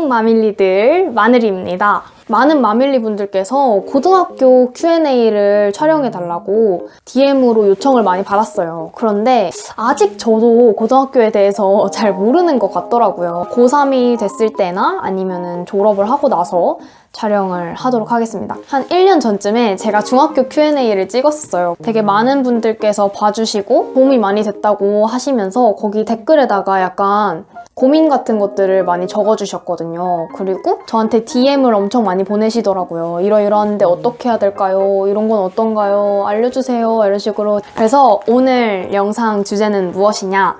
안녕 마밀리들, 마늘입니다. 많은 마밀리 분들께서 고등학교 Q&A를 촬영해달라고 DM으로 요청을 많이 받았어요. 그런데 아직 저도 고등학교에 대해서 잘 모르는 것 같더라고요. 고3이 됐을 때나 아니면은 졸업을 하고 나서 촬영을 하도록 하겠습니다. 한 1년 전쯤에 제가 중학교 Q&A를 찍었어요. 되게 많은 분들께서 봐주시고 도움이 많이 됐다고 하시면서 거기 댓글에다가 약간 고민 같은 것들을 많이 적어주셨거든요. 그리고 저한테 DM을 엄청 많이 보내시더라고요. 이러이러한데 어떻게 해야 될까요? 이런 건 어떤가요? 알려주세요. 이런 식으로. 그래서 오늘 영상 주제는 무엇이냐?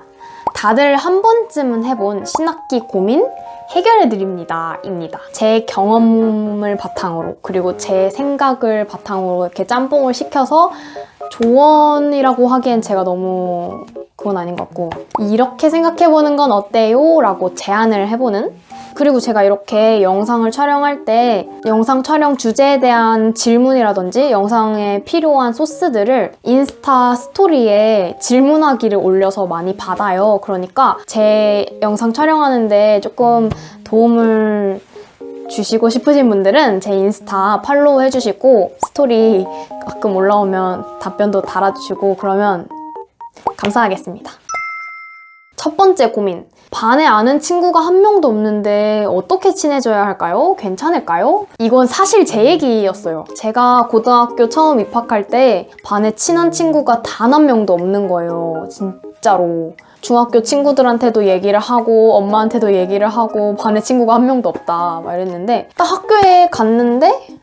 다들 한 번쯤은 해본 신학기 고민 해결해드립니다. 입니다. 제 경험을 바탕으로 그리고 제 생각을 바탕으로 이렇게 짬뽕을 시켜서 조언이라고 하기엔 제가 너무 그건 아닌 것 같고 이렇게 생각해보는 건 어때요? 라고 제안을 해보는 그리고 제가 이렇게 영상을 촬영할 때 영상 촬영 주제에 대한 질문이라든지 영상에 필요한 소스들을 인스타 스토리에 질문하기를 올려서 많이 받아요. 그러니까 제 영상 촬영하는데 조금 도움을 주시고 싶으신 분들은 제 인스타 팔로우 해주시고 스토리 가끔 올라오면 답변도 달아주시고 그러면 감사하겠습니다. 첫 번째 고민. 반에 아는 친구가 한 명도 없는데 어떻게 친해져야 할까요? 괜찮을까요? 이건 사실 제 얘기였어요. 제가 고등학교 처음 입학할 때 반에 친한 친구가 단 한 명도 없는 거예요. 진짜로. 중학교 친구들한테도 얘기를 하고 엄마한테도 얘기를 하고 반에 친구가 한 명도 없다 막 이랬는데 딱 학교에 갔는데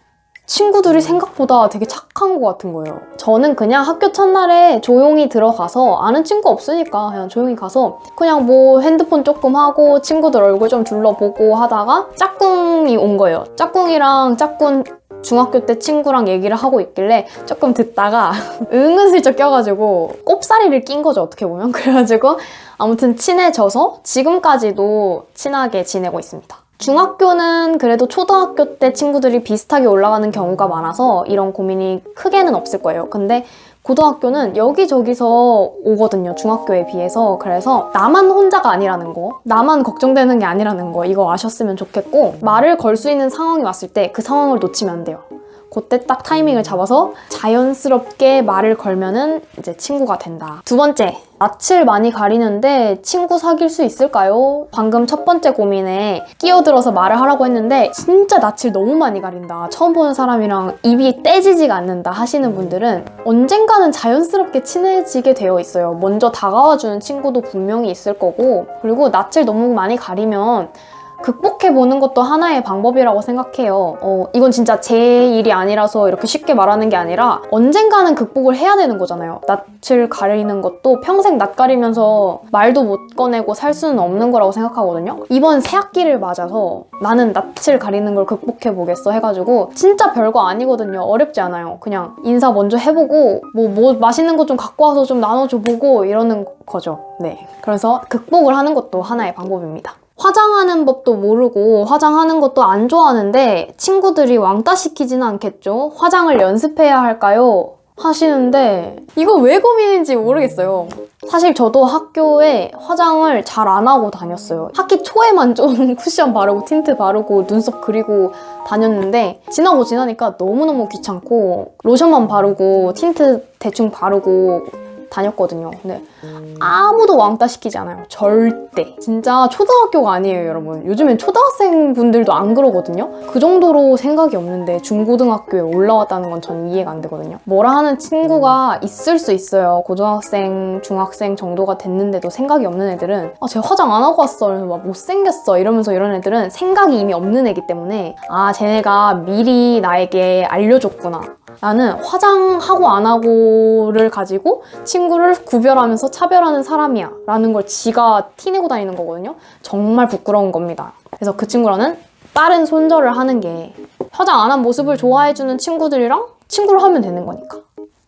친구들이 생각보다 되게 착한 것 같은 거예요. 저는 그냥 학교 첫날에 조용히 들어가서 아는 친구 없으니까 그냥 조용히 가서 그냥 뭐 핸드폰 조금 하고 친구들 얼굴 좀 둘러보고 하다가 짝꿍이 온 거예요. 짝꿍이랑 짝꿍 중학교 때 친구랑 얘기를 하고 있길래 조금 듣다가 은근슬쩍 껴가지고 꼽사리를 낀 거죠, 어떻게 보면. 그래가지고 아무튼 친해져서 지금까지도 친하게 지내고 있습니다. 중학교는 그래도 초등학교 때 친구들이 비슷하게 올라가는 경우가 많아서 이런 고민이 크게는 없을 거예요. 근데 고등학교는 여기저기서 오거든요, 중학교에 비해서. 그래서 나만 혼자가 아니라는 거, 나만 걱정되는 게 아니라는 거, 이거 아셨으면 좋겠고 말을 걸 수 있는 상황이 왔을 때 그 상황을 놓치면 안 돼요. 그때 딱 타이밍을 잡아서 자연스럽게 말을 걸면은 이제 친구가 된다. 두 번째, 낯을 많이 가리는데 친구 사귈 수 있을까요? 방금 첫 번째 고민에 끼어들어서 말을 하라고 했는데 진짜 낯을 너무 많이 가린다. 처음 보는 사람이랑 입이 떼지지가 않는다 하시는 분들은 언젠가는 자연스럽게 친해지게 되어 있어요. 먼저 다가와주는 친구도 분명히 있을 거고 그리고 낯을 너무 많이 가리면 극복해보는 것도 하나의 방법이라고 생각해요. 이건 진짜 제 일이 아니라서 이렇게 쉽게 말하는 게 아니라 언젠가는 극복을 해야 되는 거잖아요. 낯을 가리는 것도 평생 낯 가리면서 말도 못 꺼내고 살 수는 없는 거라고 생각하거든요. 이번 새학기를 맞아서 나는 낯을 가리는 걸 극복해보겠어 해가지고 진짜 별거 아니거든요. 어렵지 않아요. 그냥 인사 먼저 해보고 뭐 맛있는 거 좀 갖고 와서 좀 나눠줘보고 이러는 거죠. 네. 그래서 극복을 하는 것도 하나의 방법입니다. 화장하는 법도 모르고 화장하는 것도 안 좋아하는데 친구들이 왕따 시키지는 않겠죠? 화장을 연습해야 할까요? 하시는데 이거 왜 고민인지 모르겠어요. 사실 저도 학교에 화장을 잘 안 하고 다녔어요. 학기 초에만 좀 쿠션 바르고 틴트 바르고 눈썹 그리고 다녔는데 지나고 지나니까 너무너무 귀찮고 로션만 바르고 틴트 대충 바르고 다녔거든요. 근데 아무도 왕따 시키지 않아요. 절대. 진짜 초등학교가 아니에요, 여러분. 요즘엔 초등학생 분들도 안 그러거든요. 그 정도로 생각이 없는데 중고등학교에 올라왔다는 건 전 이해가 안 되거든요. 뭐라 하는 친구가 있을 수 있어요. 고등학생, 중학생 정도가 됐는데도 생각이 없는 애들은 쟤 화장 안 하고 왔어. 그래서 막 못생겼어. 이러면서 이런 애들은 생각이 이미 없는 애기 때문에 쟤네가 미리 나에게 알려줬구나. 나는 화장하고 안 하고를 가지고 친구를 구별하면서 차별하는 사람이야 라는 걸 지가 티내고 다니는 거거든요. 정말 부끄러운 겁니다. 그래서 그 친구랑은 빠른 손절을 하는 게 화장 안 한 모습을 좋아해주는 친구들이랑 친구를 하면 되는 거니까.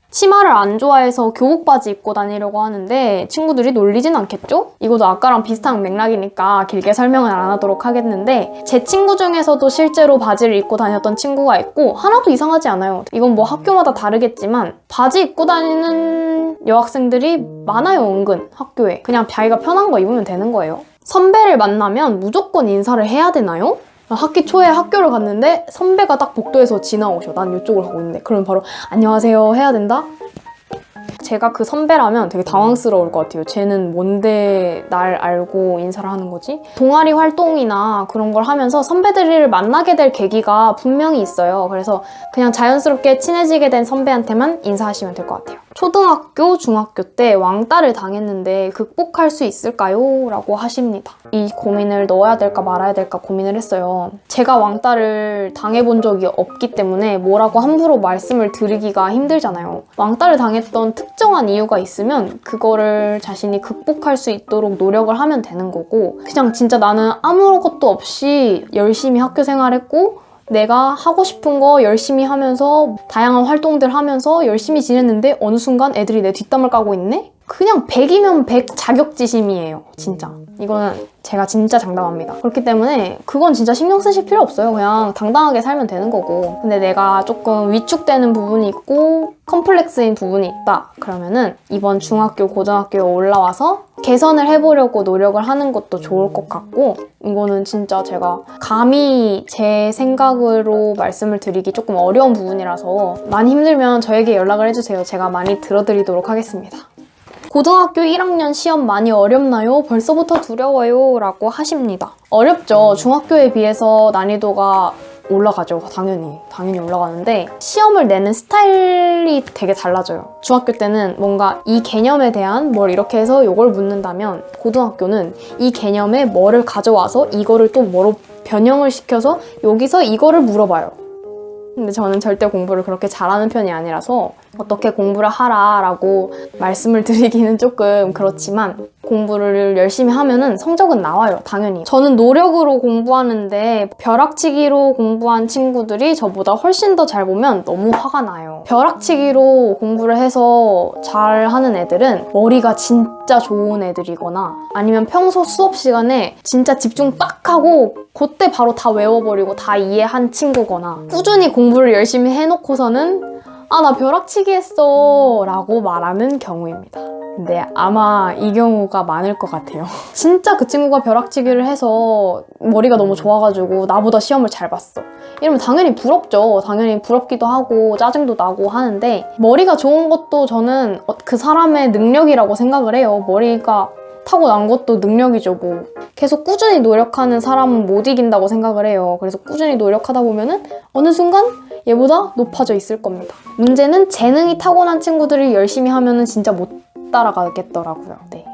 치마를 안 좋아해서 교복 바지 입고 다니려고 하는데 친구들이 놀리진 않겠죠? 이것도 아까랑 비슷한 맥락이니까 길게 설명은 안 하도록 하겠는데 제 친구 중에서도 실제로 바지를 입고 다녔던 친구가 있고 하나도 이상하지 않아요. 이건 뭐 학교마다 다르겠지만 바지 입고 다니는 여학생들이 많아요, 은근 학교에. 그냥 자기가 편한 거 입으면 되는 거예요. 선배를 만나면 무조건 인사를 해야 되나요? 학기 초에 학교를 갔는데 선배가 딱 복도에서 지나오셔. 난 이쪽으로 가고 있는데. 그럼 바로 안녕하세요 해야 된다? 제가 그 선배라면 되게 당황스러울 것 같아요. 쟤는 뭔데 날 알고 인사를 하는 거지? 동아리 활동이나 그런 걸 하면서 선배들을 만나게 될 계기가 분명히 있어요. 그래서 그냥 자연스럽게 친해지게 된 선배한테만 인사하시면 될 것 같아요. 초등학교, 중학교 때 왕따를 당했는데 극복할 수 있을까요? 라고 하십니다. 이 고민을 넣어야 될까 말아야 될까 고민을 했어요. 제가 왕따를 당해본 적이 없기 때문에 뭐라고 함부로 말씀을 드리기가 힘들잖아요. 왕따를 당했던 특정한 이유가 있으면 그거를 자신이 극복할 수 있도록 노력을 하면 되는 거고, 그냥 진짜 나는 아무것도 없이 열심히 학교 생활했고 내가 하고 싶은 거 열심히 하면서 다양한 활동들 하면서 열심히 지냈는데 어느 순간 애들이 내 뒷담을 까고 있네? 그냥 100이면 100 자격지심이에요. 진짜. 이거는 제가 진짜 장담합니다. 그렇기 때문에 그건 진짜 신경 쓰실 필요 없어요. 그냥 당당하게 살면 되는 거고. 근데 내가 조금 위축되는 부분이 있고 컴플렉스인 부분이 있다. 그러면은 이번 중학교, 고등학교에 올라와서 개선을 해보려고 노력을 하는 것도 좋을 것 같고, 이거는 진짜 제가 감히 제 생각으로 말씀을 드리기 조금 어려운 부분이라서 많이 힘들면 저에게 연락을 해주세요. 제가 많이 들어드리도록 하겠습니다. 고등학교 1학년 시험 많이 어렵나요? 벌써부터 두려워요 라고 하십니다. 어렵죠. 중학교에 비해서 난이도가 올라가죠. 당연히 올라가는데 시험을 내는 스타일이 되게 달라져요. 중학교 때는 뭔가 이 개념에 대한 뭘 이렇게 해서 이걸 묻는다면, 고등학교는 이 개념에 뭐를 가져와서 이거를 또 뭐로 변형을 시켜서 여기서 이거를 물어봐요. 근데 저는 절대 공부를 그렇게 잘하는 편이 아니라서 어떻게 공부를 하라라고 말씀을 드리기는 조금 그렇지만, 공부를 열심히 하면은 성적은 나와요. 당연히. 저는 노력으로 공부하는데 벼락치기로 공부한 친구들이 저보다 훨씬 더 잘 보면 너무 화가 나요. 벼락치기로 공부를 해서 잘하는 애들은 머리가 진짜 좋은 애들이거나 아니면 평소 수업 시간에 진짜 집중 딱 하고 그때 바로 다 외워버리고 다 이해한 친구거나, 꾸준히 공부를 열심히 해놓고서는 아, 나 벼락치기 했어 라고 말하는 경우입니다. 근데 아마 이 경우가 많을 것 같아요. 진짜 그 친구가 벼락치기를 해서 머리가 너무 좋아가지고 나보다 시험을 잘 봤어. 이러면 당연히 부럽죠. 당연히 부럽기도 하고 짜증도 나고 하는데, 머리가 좋은 것도 저는 그 사람의 능력이라고 생각을 해요. 머리가 타고난 것도 능력이죠, 뭐. 계속 꾸준히 노력하는 사람은 못 이긴다고 생각을 해요. 그래서 꾸준히 노력하다 보면은 어느 순간 얘보다 높아져 있을 겁니다. 문제는 재능이 타고난 친구들이 열심히 하면은 진짜 못 따라가겠더라고요. 네.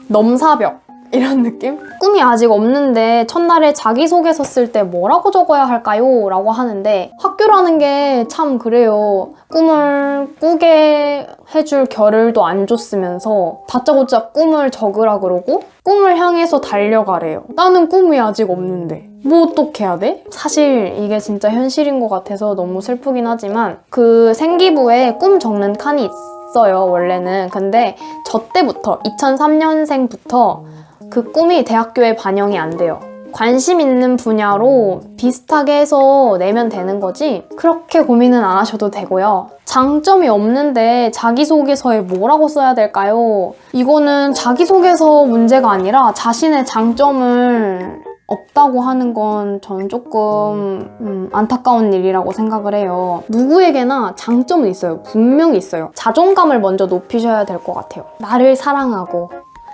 넘사벽. 이런 느낌? 꿈이 아직 없는데 첫날에 자기소개서 쓸 때 뭐라고 적어야 할까요? 라고 하는데, 학교라는 게 참 그래요. 꿈을 꾸게 해줄 겨를도 안 줬으면서 다짜고짜 꿈을 적으라 그러고 꿈을 향해서 달려가래요. 나는 꿈이 아직 없는데 뭐 어떡해야 돼? 사실 이게 진짜 현실인 것 같아서 너무 슬프긴 하지만, 그 생기부에 꿈 적는 칸이 있어요, 원래는. 근데 저 때부터 2003년생부터 그 꿈이 대학교에 반영이 안 돼요. 관심 있는 분야로 비슷하게 해서 내면 되는 거지 그렇게 고민은 안 하셔도 되고요. 장점이 없는데 자기소개서에 뭐라고 써야 될까요? 이거는 자기소개서 문제가 아니라 자신의 장점을 없다고 하는 건 저는 조금 안타까운 일이라고 생각을 해요. 누구에게나 장점은 있어요. 분명히 있어요. 자존감을 먼저 높이셔야 될 것 같아요. 나를 사랑하고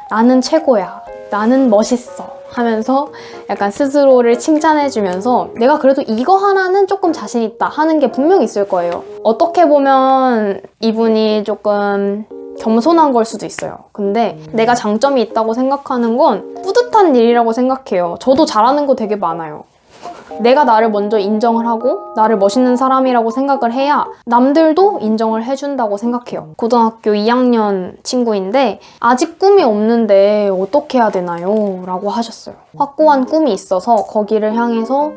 나는 최고야, 나는 멋있어 하면서 약간 스스로를 칭찬해주면서 내가 그래도 이거 하나는 조금 자신 있다 하는 게 분명히 있을 거예요. 어떻게 보면 이분이 조금 겸손한 걸 수도 있어요. 근데 내가 장점이 있다고 생각하는 건 뿌듯한 일이라고 생각해요. 저도 잘하는 거 되게 많아요. 내가 나를 먼저 인정을 하고 나를 멋있는 사람이라고 생각을 해야 남들도 인정을 해준다고 생각해요. 고등학교 2학년 친구인데 아직 꿈이 없는데 어떻게 해야 되나요? 라고 하셨어요. 확고한 꿈이 있어서 거기를 향해서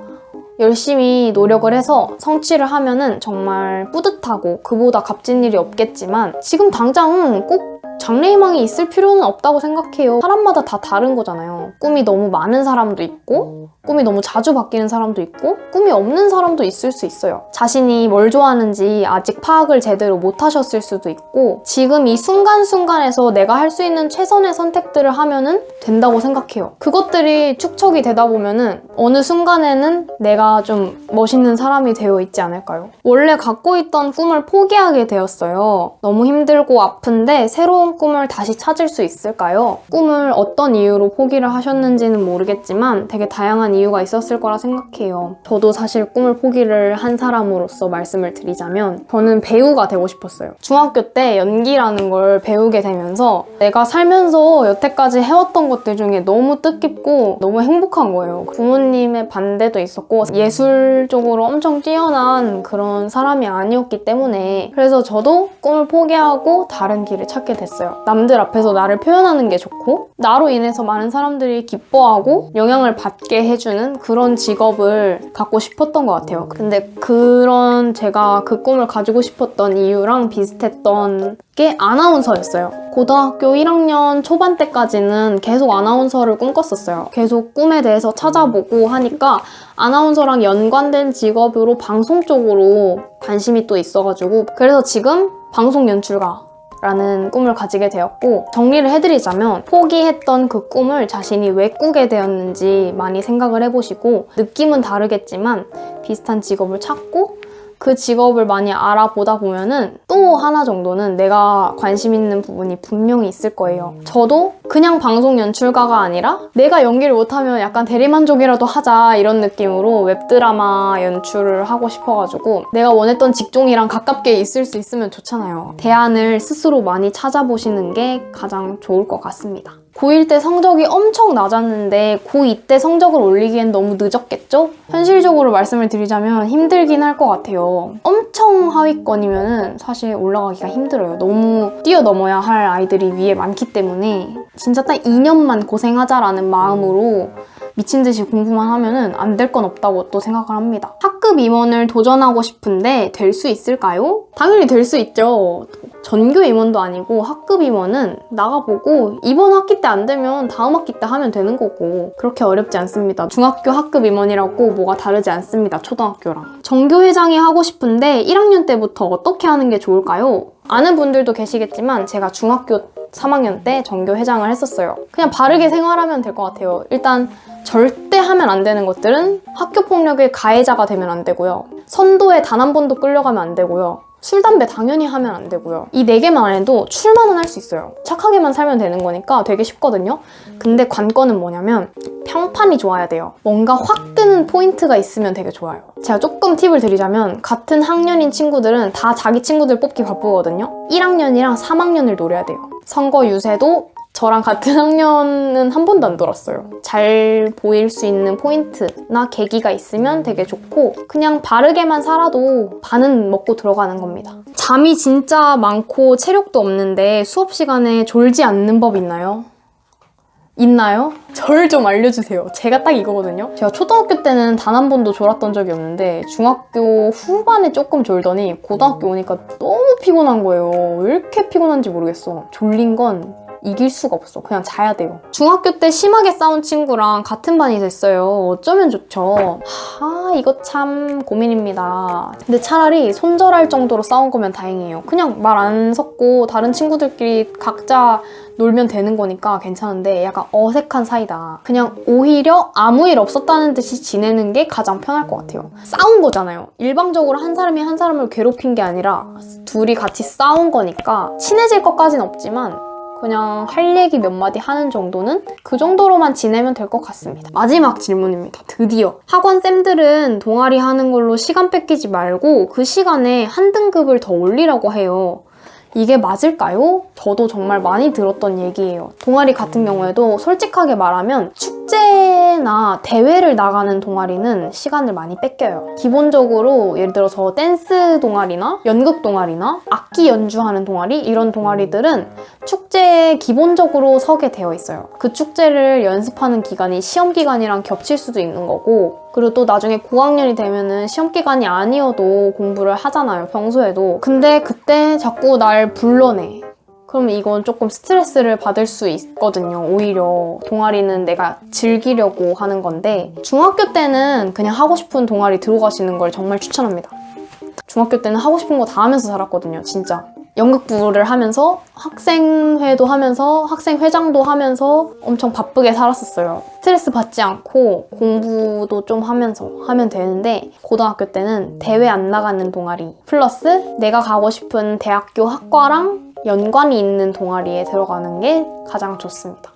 열심히 노력을 해서 성취를 하면은 정말 뿌듯하고 그보다 값진 일이 없겠지만, 지금 당장 꼭 장래희망이 있을 필요는 없다고 생각해요. 사람마다 다 다른 거잖아요. 꿈이 너무 많은 사람도 있고 꿈이 너무 자주 바뀌는 사람도 있고 꿈이 없는 사람도 있을 수 있어요. 자신이 뭘 좋아하는지 아직 파악을 제대로 못 하셨을 수도 있고 지금 이 순간순간에서 내가 할 수 있는 최선의 선택들을 하면은 된다고 생각해요. 그것들이 축적이 되다 보면은 어느 순간에는 내가 좀 멋있는 사람이 되어 있지 않을까요? 원래 갖고 있던 꿈을 포기하게 되었어요. 너무 힘들고 아픈데 새로운 꿈을 다시 찾을 수 있을까요? 꿈을 어떤 이유로 포기를 하셨는지는 모르겠지만 되게 다양한 이유가 있었을 거라 생각해요. 저도 사실 꿈을 포기를 한 사람으로서 말씀을 드리자면 저는 배우가 되고 싶었어요. 중학교 때 연기라는 걸 배우게 되면서 내가 살면서 여태까지 해왔던 것들 중에 너무 뜻깊고 너무 행복한 거예요. 부모님의 반대도 있었고 예술적으로 엄청 뛰어난 그런 사람이 아니었기 때문에 그래서 저도 꿈을 포기하고 다른 길을 찾게 됐어요. 남들 앞에서 나를 표현하는 게 좋고 나로 인해서 많은 사람들이 기뻐하고 영향을 받게 해주는 그런 직업을 갖고 싶었던 것 같아요. 근데 그런 제가 그 꿈을 가지고 싶었던 이유랑 비슷했던 게 아나운서였어요. 고등학교 1학년 초반 때까지는 계속 아나운서를 꿈꿨었어요. 계속 꿈에 대해서 찾아보고 하니까 아나운서랑 연관된 직업으로 방송 쪽으로 관심이 또 있어가지고 그래서 지금 방송 연출가 라는 꿈을 가지게 되었고 정리를 해드리자면 포기했던 그 꿈을 자신이 왜 꾸게 되었는지 많이 생각을 해보시고 느낌은 다르겠지만 비슷한 직업을 찾고 그 직업을 많이 알아보다 보면은 또 하나 정도는 내가 관심 있는 부분이 분명히 있을 거예요. 저도 그냥 방송 연출가가 아니라 내가 연기를 못하면 약간 대리만족이라도 하자 이런 느낌으로 웹드라마 연출을 하고 싶어가지고 내가 원했던 직종이랑 가깝게 있을 수 있으면 좋잖아요. 대안을 스스로 많이 찾아보시는 게 가장 좋을 것 같습니다. 고1 때 성적이 엄청 낮았는데 고2 때 성적을 올리기엔 너무 늦었겠죠? 현실적으로 말씀을 드리자면 힘들긴 할 것 같아요. 엄청 하위권이면 사실 올라가기가 힘들어요. 너무 뛰어넘어야 할 아이들이 위에 많기 때문에 진짜 딱 2년만 고생하자라는 마음으로 미친 듯이 공부만 하면은 안 될 건 없다고 또 생각을 합니다. 학급 임원을 도전하고 싶은데 될 수 있을까요? 당연히 될 수 있죠. 전교 임원도 아니고 학급 임원은 나가보고 이번 학기 때 안 되면 다음 학기 때 하면 되는 거고 그렇게 어렵지 않습니다. 중학교 학급 임원이라고 뭐가 다르지 않습니다. 초등학교랑. 정교회장이 하고 싶은데 1학년 때부터 어떻게 하는 게 좋을까요? 아는 분들도 계시겠지만 제가 중학교 3학년 때 정교회장을 했었어요. 그냥 바르게 생활하면 될 것 같아요. 일단 절대 하면 안 되는 것들은 학교폭력의 가해자가 되면 안 되고요. 선도에 단 한 번도 끌려가면 안 되고요. 술, 담배 당연히 하면 안 되고요. 이 4개만 해도 출마는 할 수 있어요. 착하게만 살면 되는 거니까 되게 쉽거든요. 근데 관건은 뭐냐면 평판이 좋아야 돼요. 뭔가 확 뜨는 포인트가 있으면 되게 좋아요. 제가 조금 팁을 드리자면 같은 학년인 친구들은 다 자기 친구들 뽑기 바쁘거든요. 1학년이랑 3학년을 노려야 돼요. 선거 유세도 저랑 같은 학년은 한 번도 안 돌았어요. 잘 보일 수 있는 포인트나 계기가 있으면 되게 좋고 그냥 바르게만 살아도 반은 먹고 들어가는 겁니다. 잠이 진짜 많고 체력도 없는데 수업 시간에 졸지 않는 법 있나요? 있나요? 절 좀 알려주세요. 제가 딱 이거거든요. 제가 초등학교 때는 단 한 번도 졸았던 적이 없는데 중학교 후반에 조금 졸더니 고등학교 오니까 너무 피곤한 거예요. 왜 이렇게 피곤한지 모르겠어. 졸린 건 이길 수가 없어. 그냥 자야 돼요. 중학교 때 심하게 싸운 친구랑 같은 반이 됐어요. 어쩌면 좋죠? 이거 참 고민입니다. 근데 차라리 손절할 정도로 싸운 거면 다행이에요. 그냥 말 안 섞고 다른 친구들끼리 각자 놀면 되는 거니까 괜찮은데 약간 어색한 사이다. 그냥 오히려 아무 일 없었다는 듯이 지내는 게 가장 편할 것 같아요. 싸운 거잖아요. 일방적으로 한 사람이 한 사람을 괴롭힌 게 아니라 둘이 같이 싸운 거니까 친해질 것까진 없지만 그냥 할 얘기 몇 마디 하는 정도는 그 정도로만 지내면 될 것 같습니다. 마지막 질문입니다. 드디어. 학원 쌤들은 동아리 하는 걸로 시간 뺏기지 말고 그 시간에 한 등급을 더 올리라고 해요. 이게 맞을까요? 저도 정말 많이 들었던 얘기예요. 동아리 같은 경우에도 솔직하게 말하면 축제나 대회를 나가는 동아리는 시간을 많이 뺏겨요. 기본적으로 예를 들어서 댄스 동아리나 연극 동아리나 악기 연주하는 동아리 이런 동아리들은 축제에 기본적으로 서게 되어 있어요. 그 축제를 연습하는 기간이 시험 기간이랑 겹칠 수도 있는 거고 그리고 또 나중에 고학년이 되면은 시험 기간이 아니어도 공부를 하잖아요. 평소에도. 근데 그때 자꾸 날 불러내. 그러면 이건 조금 스트레스를 받을 수 있거든요. 오히려 동아리는 내가 즐기려고 하는 건데 중학교 때는 그냥 하고 싶은 동아리 들어가시는 걸 정말 추천합니다. 중학교 때는 하고 싶은 거 다 하면서 살았거든요, 진짜. 연극부를 하면서 학생회도 하면서 학생회장도 하면서 엄청 바쁘게 살았었어요. 스트레스 받지 않고 공부도 좀 하면서 하면 되는데 고등학교 때는 대회 안 나가는 동아리 플러스 내가 가고 싶은 대학교 학과랑 연관이 있는 동아리에 들어가는 게 가장 좋습니다.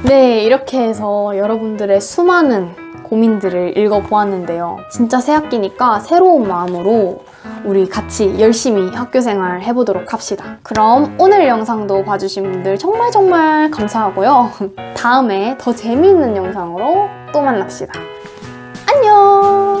네, 이렇게 해서 여러분들의 수많은 고민들을 읽어보았는데요. 진짜 새학기니까 새로운 마음으로 우리 같이 열심히 학교생활 해보도록 합시다. 그럼 오늘 영상도 봐주신 분들 정말 감사하고요. 다음에 더 재미있는 영상으로 또 만납시다. 안녕!